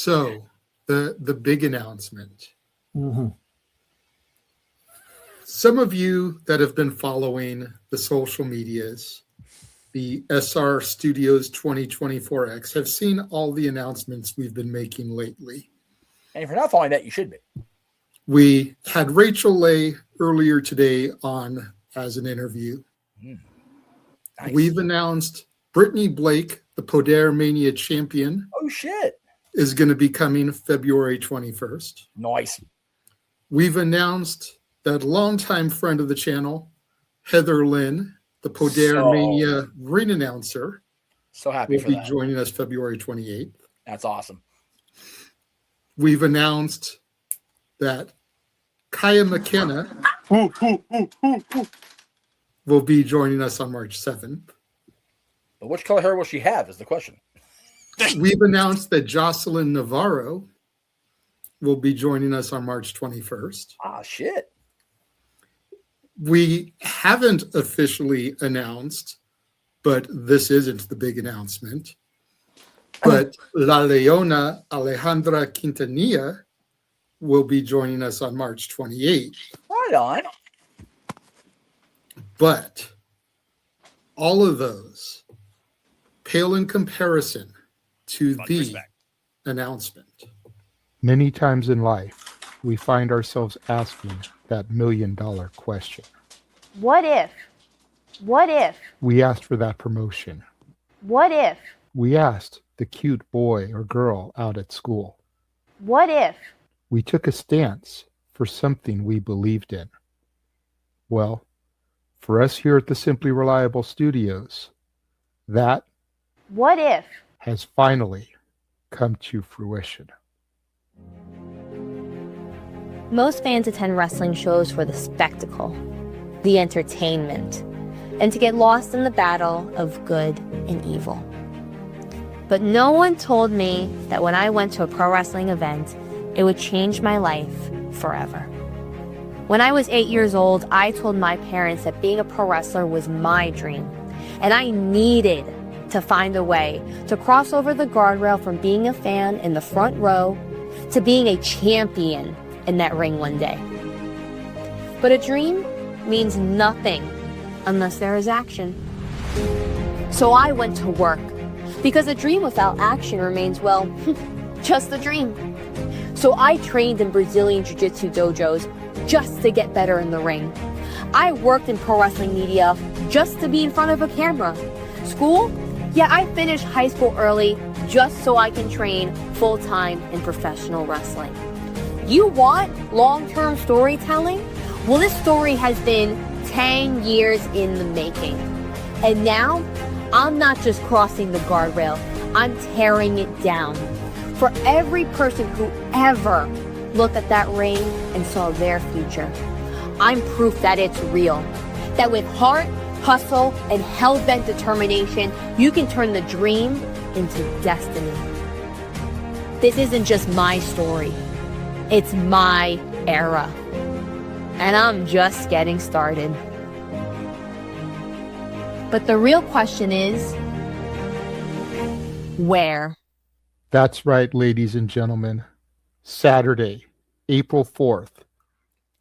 So the big announcement. Mm-hmm. Some of you that have been following the social medias, the SR Studios 2024X, have seen all the announcements we've been making lately. And if you're not following that, you should be. We had Rachel Lay earlier today on as an interview. Nice. We've announced Brittany Blake, the Poder Mania champion. Oh, shit. Is going to be coming February 21st. Nice. We've announced that longtime friend of the channel, Heather Lynn, the Poder Mania ring announcer, so happy will be joining us February 28th. That's awesome. We've announced that Kaya McKenna will be joining us on March 7th. But which color hair will she have is the question. We've announced that Jocelyn Navarro will be joining us on March 21st. Ah, shit. We haven't officially announced, but this isn't the big announcement. But La Leona Alejandra Quintanilla will be joining us on March 28th. Right on. But all of those pale in comparison to the announcement. Many times in life, we find ourselves asking that $1 million question. What if? What if? We asked for that promotion. What if? We asked the cute boy or girl out at school. What if? We took a stance for something we believed in. Well, for us here at the Simply Reliable Studios, that what if has finally come to fruition. Most fans attend wrestling shows for the spectacle, the entertainment, and to get lost in the battle of good and evil. But no one told me that when I went to a pro wrestling event, it would change my life forever. When I was 8 years old, I told my parents that being a pro wrestler was my dream, and I needed to find a way to cross over the guardrail from being a fan in the front row to being a champion in that ring one day. But a dream means nothing unless there is action. So I went to work, because a dream without action remains, well, just a dream. So I trained in Brazilian Jiu-Jitsu dojos just to get better in the ring. I worked in pro wrestling media just to be in front of a camera. School? Yeah, I finished high school early just so I can train full-time in professional wrestling. You want long-term storytelling? Well, this story has been 10 years in the making. And now, I'm not just crossing the guardrail, I'm tearing it down. For every person who ever looked at that ring and saw their future, I'm proof that it's real. That with heart, hustle, and hell-bent determination, you can turn the dream into destiny. This isn't just my story. It's my era. And I'm just getting started. But the real question is, where? That's right, ladies and gentlemen. Saturday, April 4th,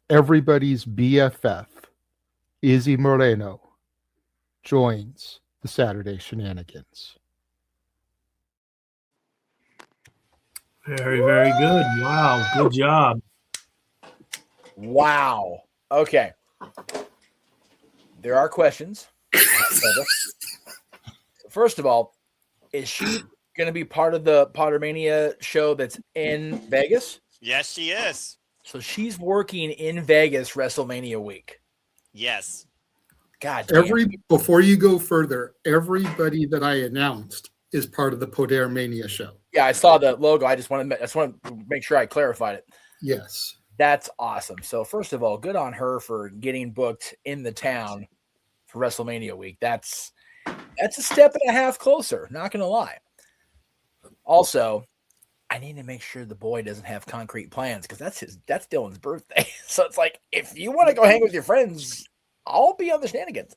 everybody's BFF, Izzy Moreno, joins the Saturday Shenanigans. Very, very good. Wow, good job. Wow. Okay. There are questions. First of all, is she going to be part of the Pottermania show that's in Vegas? Yes, she is. So she's working in Vegas WrestleMania week. Yes. God damn. Before you go further, everybody that I announced is part of the Poder Mania show. Yeah, I saw the logo. I just want to make sure I clarified it. Yes. That's awesome. So first of all, good on her for getting booked in the town for WrestleMania week. That's a step and a half closer, not going to lie. Also, I need to make sure the boy doesn't have concrete plans because that's Dylan's birthday. So it's like, if you want to go hang with your friends, I'll be on the shenanigans.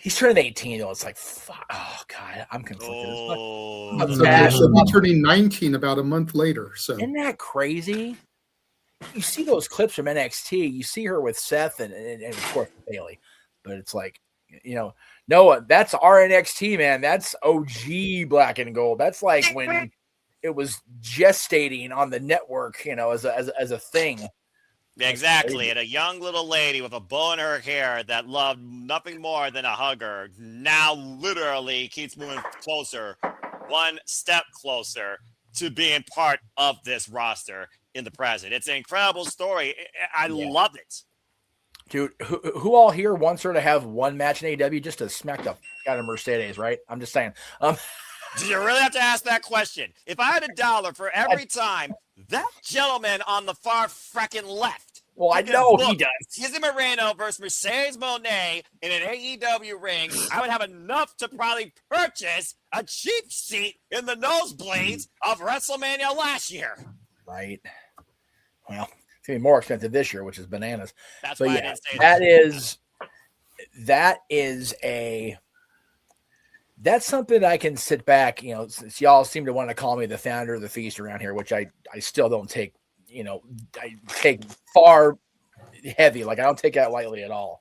He's turning 18 though. It's like, fuck, oh god, I'm conflicted. Oh, It's So bad. she'll be turning 19 about a month later. So Isn't that crazy? You see those clips from NXT. You see her with Seth and of course Bailey, but it's like, Noah, that's our NXT, man. That's OG Black and Gold. That's like when it was gestating on the network, as a thing. exactly. And a young little lady with a bow in her hair that loved nothing more than a hugger now literally keeps moving closer, one step closer to being part of this roster in the present. It's an incredible story. I love it. Dude, who all here wants her to have one match in AEW just to smack the fuck out of Mercedes, right? I'm just saying. Do you really have to ask that question? If I had $1 for every time that gentleman on the far frickin' left. Well, I know he does. Izzy Moreno versus Mercedes Moné in an AEW ring, I would have enough to probably purchase a cheap seat in the nosebleeds of WrestleMania last year. Right. Well, it's going to be more expensive this year, which is bananas. That's but why yeah, I didn't say that's something I can sit back, since y'all seem to want to call me the founder of the feast around here, which I still don't take, I take far heavy. Like I don't take that lightly at all.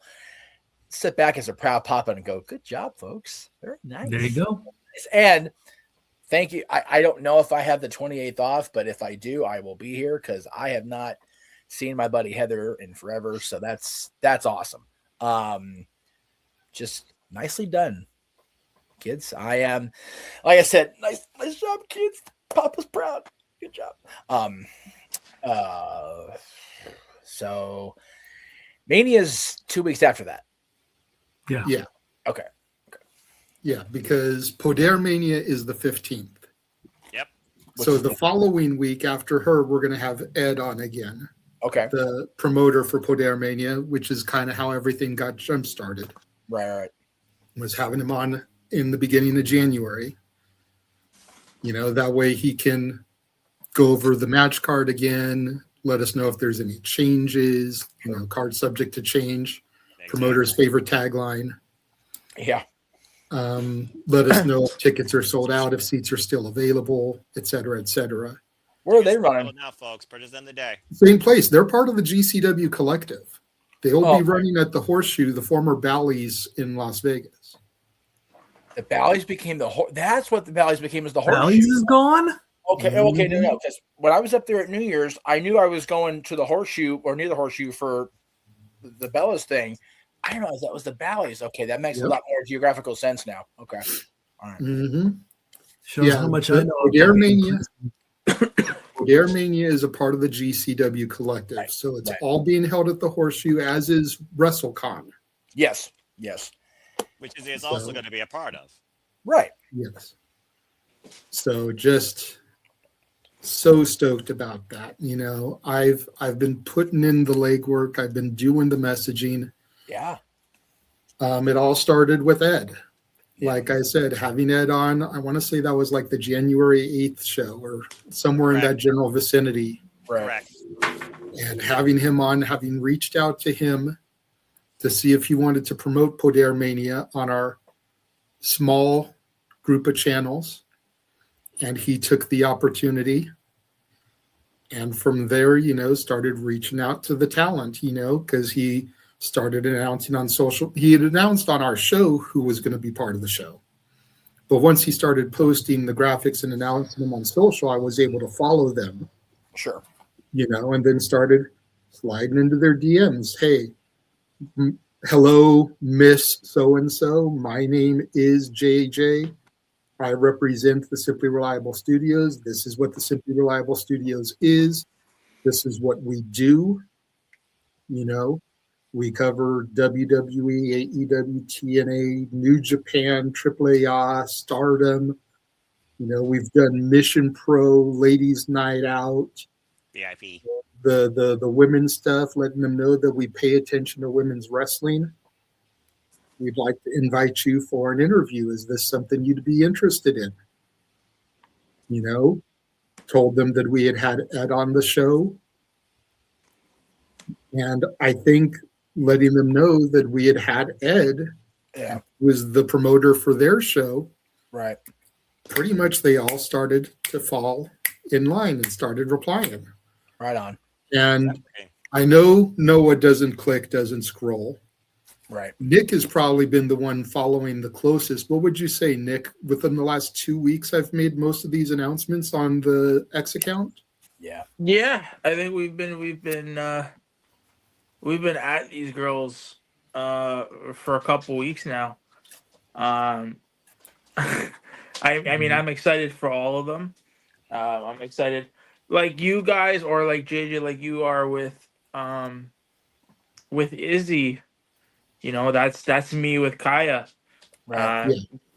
Sit back as a proud papa and go, good job, folks. Very nice. There you go. And thank you. I don't know if I have the 28th off, but if I do, I will be here because I have not seen my buddy Heather in forever. So that's awesome. Just nicely done, kids. I am, like I said, nice job, kids. Papa's proud. Good job. So Mania's 2 weeks after that. Yeah. yeah. Okay. Yeah, because Poder Mania is the 15th. Yep. So the following week after her, we're going to have Ed on again, Okay. the promoter for Poder Mania, which is kind of how everything got jump started. Right. Was having him on in the beginning of January. That way he can go over the match card again, let us know if there's any changes, card subject to change, promoter's favorite tagline. Yeah. Let us know if tickets are sold out, if seats are still available, et cetera, et cetera. Where are they running? Now, folks, purchase them today. Same place. They're part of the GCW collective. They'll be Okay. running at the Horseshoe, the former Bally's in Las Vegas. The Bally's became that's what the Bally's became, is the Horseshoe. Bally's is gone? Okay, no. Because when I was up there at New Year's, I knew I was going to the Horseshoe or near the Horseshoe for the Bella's thing. I didn't realize that was the Bally's. Okay, that makes a lot more geographical sense now. Okay. All right. Mm-hmm. Shows how much I know. Poder Mania is a part of the GCW collective. Right. So it's all being held at the Horseshoe, as is WrestleCon. Yes. Which is also going to be a part of. Right. Yes. So just so stoked about that. I've been putting in the legwork. I've been doing the messaging. Yeah. It all started with Ed. Like I said, having Ed on, I want to say that was like the January 8th show or somewhere in that general vicinity. Right. Correct. And having him on, having reached out to him to see if he wanted to promote Poder Mania on our small group of channels. And he took the opportunity. And from there, started reaching out to the talent, because he started announcing on social. He had announced on our show who was going to be part of the show. But once he started posting the graphics and announcing them on social, I was able to follow them. Sure. And then started sliding into their DMs. Hey, hello, Miss So-and-so. My name is JJ. I represent the Simply Reliable Studios. This is what the Simply Reliable Studios is. This is what we do. We cover WWE, AEW, TNA, New Japan, AAA, Stardom. We've done Mission Pro, Ladies Night Out, VIP. the women's stuff, letting them know that we pay attention to women's wrestling. We'd like to invite you for an interview. Is this something you'd be interested in? Told them that we had Ed on the show. And I think letting them know that we had Ed Yeah. was the promoter for their show. Right. Pretty much they all started to fall in line and started replying. Right on. And I know Noah doesn't click, doesn't scroll. Right. Nick has probably been the one following the closest. What would you say, Nick? Within the last 2 weeks, I've made most of these announcements on the X account. Yeah. Yeah, I think we've been at these girls for a couple weeks now. I mean, I'm excited for all of them. I'm excited, like you guys, or like JJ, like you are with Izzy. You know, that's me with Kaya. Right.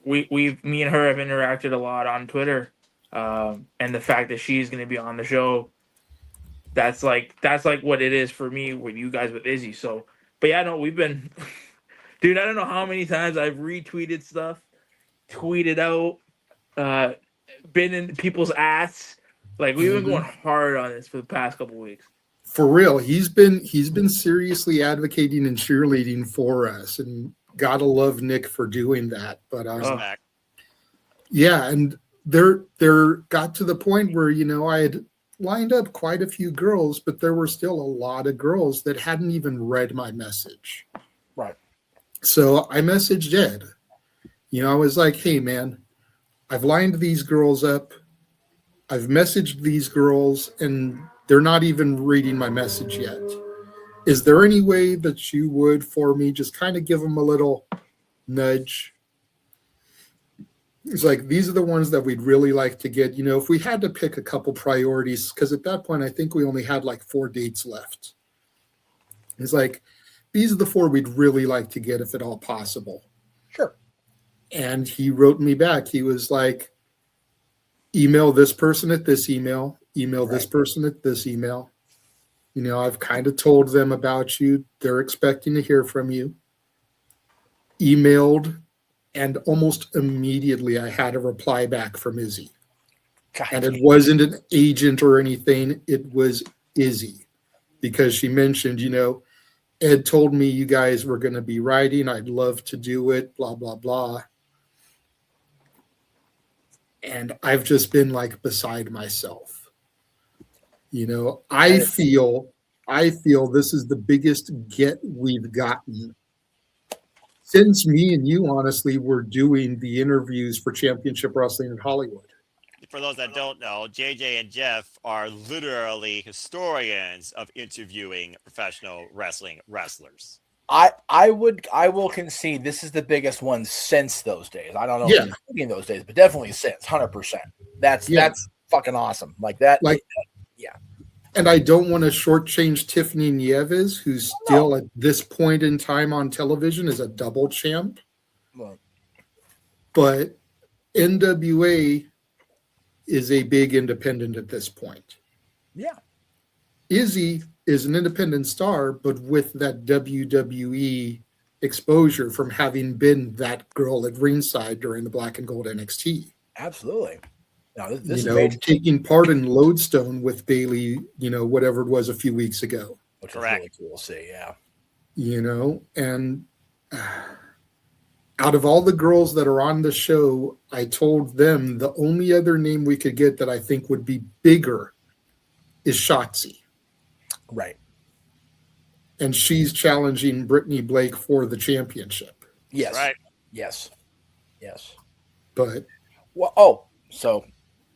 Me and her have interacted a lot on Twitter, and the fact that she's going to be on the show, that's like what it is for me with you guys with Izzy. So, but yeah, no, we've been, dude. I don't know how many times I've retweeted stuff, tweeted out, been in people's ass. Like we've been going hard on this for the past couple weeks. For real, he's been seriously advocating and cheerleading for us, and gotta love Nick for doing that. But yeah, and there got to the point where I had lined up quite a few girls, but there were still a lot of girls that hadn't even read my message. Right. So I messaged Ed. I was like, hey man, I've lined these girls up. I've messaged these girls and they're not even reading my message yet. Is there any way that you would, for me, just kind of give them a little nudge? It's like, these are the ones that we'd really like to get. If we had to pick a couple priorities, because at that point, I think we only had like 4 dates left. It's like, these are the 4 we'd really like to get if at all possible. Sure. And he wrote me back. He was like, email this person at this email, email this person at this email. I've kind of told them about you. They're expecting to hear from you. Emailed, and almost immediately I had a reply back from Izzy. God. And it wasn't an agent or anything. It was Izzy, because she mentioned, Ed told me you guys were going to be writing. I'd love to do it, blah, blah, blah. And I've just been like beside myself. I feel this is the biggest get we've gotten since me and you, honestly, were doing the interviews for Championship Wrestling in Hollywood. For those that don't know, JJ and Jeff are literally historians of interviewing professional wrestlers. I will concede this is the biggest one since those days. I don't know Yeah. if including those days, but definitely since 100%. That's fucking awesome. Like that. Yeah. And I don't want to shortchange Tiffany Nieves, who's still at this point in time on television as a double champ. Well, But NWA is a big independent at this point. yeah. Izzy is an independent star, but with that WWE exposure from having been that girl at ringside during the Black and Gold NXT. Absolutely. No, this is major. Taking part in Lodestone with Bailey, whatever it was a few weeks ago. Which Correct. is really cool to see, yeah. And out of all the girls that are on the show, I told them the only other name we could get that I think would be bigger is Shotzi. Right. And she's challenging Brittany Blake for the championship. Yes. Right. Yes. But So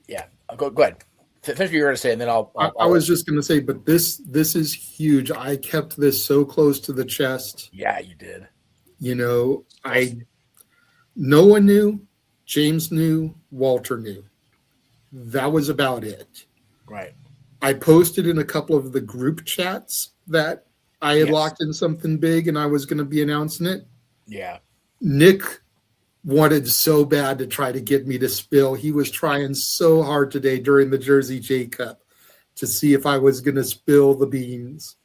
yeah. Go ahead. Finish what you're going to say, and then I'll I was just going to say, but this is huge. I kept this so close to the chest. Yeah, you did. Noah knew, James knew, Walter knew. That was about it. Right. I posted in a couple of the group chats that I had locked in something big and I was going to be announcing it. Yeah. Nick wanted so bad to try to get me to spill. He was trying so hard today during the Jersey J Cup to see if I was going to spill the beans.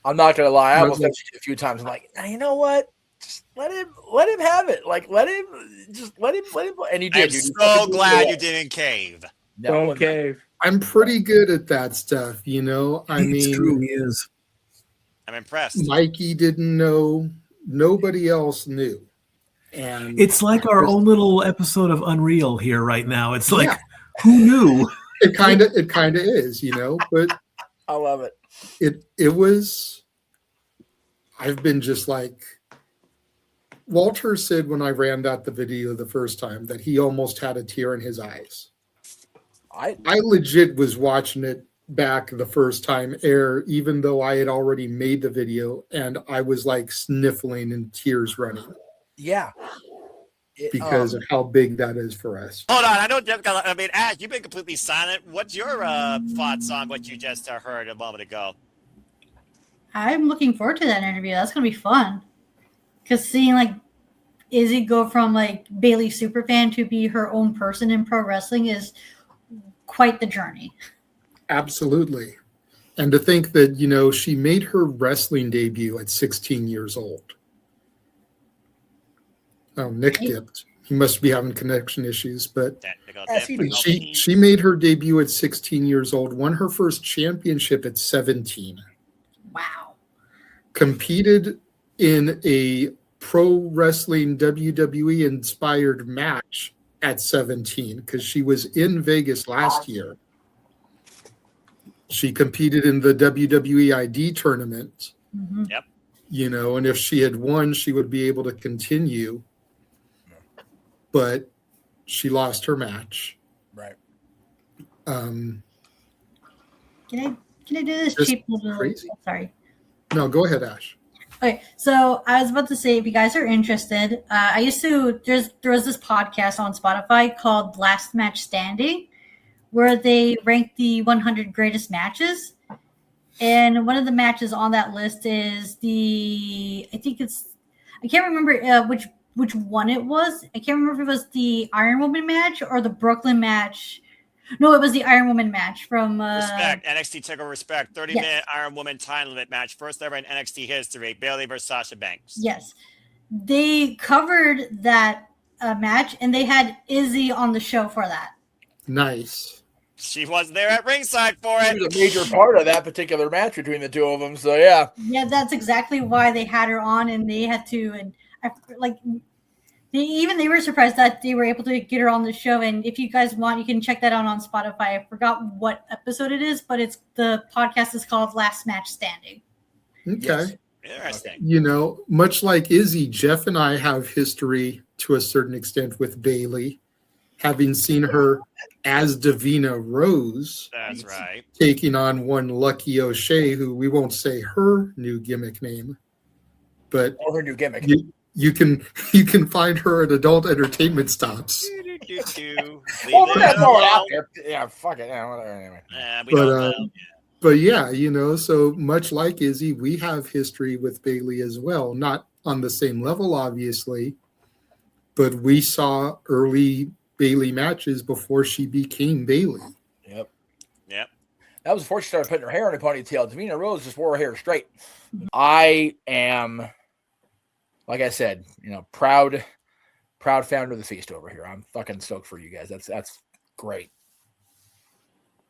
I'm not going to lie. I almost messaged you a few times. I'm like, you know what? Just let him have it. Like, let him. And you did. I'm so glad you didn't cave. Don't cave. I'm pretty good at that stuff, It's true, he is. I'm impressed. Mikey didn't know. Nobody else knew. And It's like our own little episode of Unreal here right now. It's like, Yeah. who knew? it kind of is, but I love it. it was, I've been just like, Walter said when I ran out the video the first time that he almost had a tear in his eyes. I legit was watching it back the first time air, even though I had already made the video, and I was like sniffling and tears running. Yeah. Because of how big that is for us. Hold on, I mean, Ash, you've been completely silent. What's your thoughts on what you just heard a moment ago? I'm looking forward to that interview. That's gonna be fun. Because seeing like Izzy go from like Bailey superfan to be her own person in pro wrestling is quite the journey. Absolutely. And to think that, she made her wrestling debut at 16 years old. Oh, Nick dipped. He must be having connection issues, but she made her debut at 16 years old, won her first championship at 17. Wow. Competed in a pro wrestling WWE inspired match at 17 because she was in Vegas last year. She competed in the WWE ID tournament. Mm-hmm. Yep. And if she had won, she would be able to continue. But she lost her match. Right. Can I do this Just cheap little? crazy. Sorry. No, go ahead, Ash. Okay, so I was about to say, if you guys are interested, there was this podcast on Spotify called Last Match Standing, where they rank the 100 greatest matches, and one of the matches on that list is I can't remember which one it was. I can't remember if it was the Iron Woman match or the Brooklyn match. No, it was the Iron Woman match from Respect. NXT TakeOver Respect. 30-minute Yes. Iron Woman time limit match. First ever in NXT history. Bailey versus Sasha Banks. Yes. They covered that match, and they had Izzy on the show for that. Nice. She was there at ringside for it. She was a major part of that particular match between the two of them. So, yeah. Yeah, that's exactly why they had her on, and they had to, and they were surprised that they were able to get her on the show. And if you guys want, you can check that out on Spotify. I forgot what episode it is, but the podcast is called Last Match Standing. Okay. Yes. Interesting. Much like Izzy, Jeff and I have history to a certain extent with Bailey, having seen her as Davina Rose. That's right. Taking on one Lucky O'Shea, who we won't say her new gimmick name, but her new gimmick. You can find her at adult entertainment stops. Well, we're gonna throw it out there. Yeah, fuck it. Yeah, whatever. Anyway. But yeah, so much like Izzy, we have history with Bailey as well. Not on the same level, obviously, but we saw early Bailey matches before she became Bailey. Yep. That was before she started putting her hair in a ponytail. Davina Rose just wore her hair straight. I am, like I said, proud founder of the feast over here. I'm fucking stoked for you guys. That's great.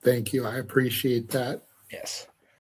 Thank you. I appreciate that. Yes.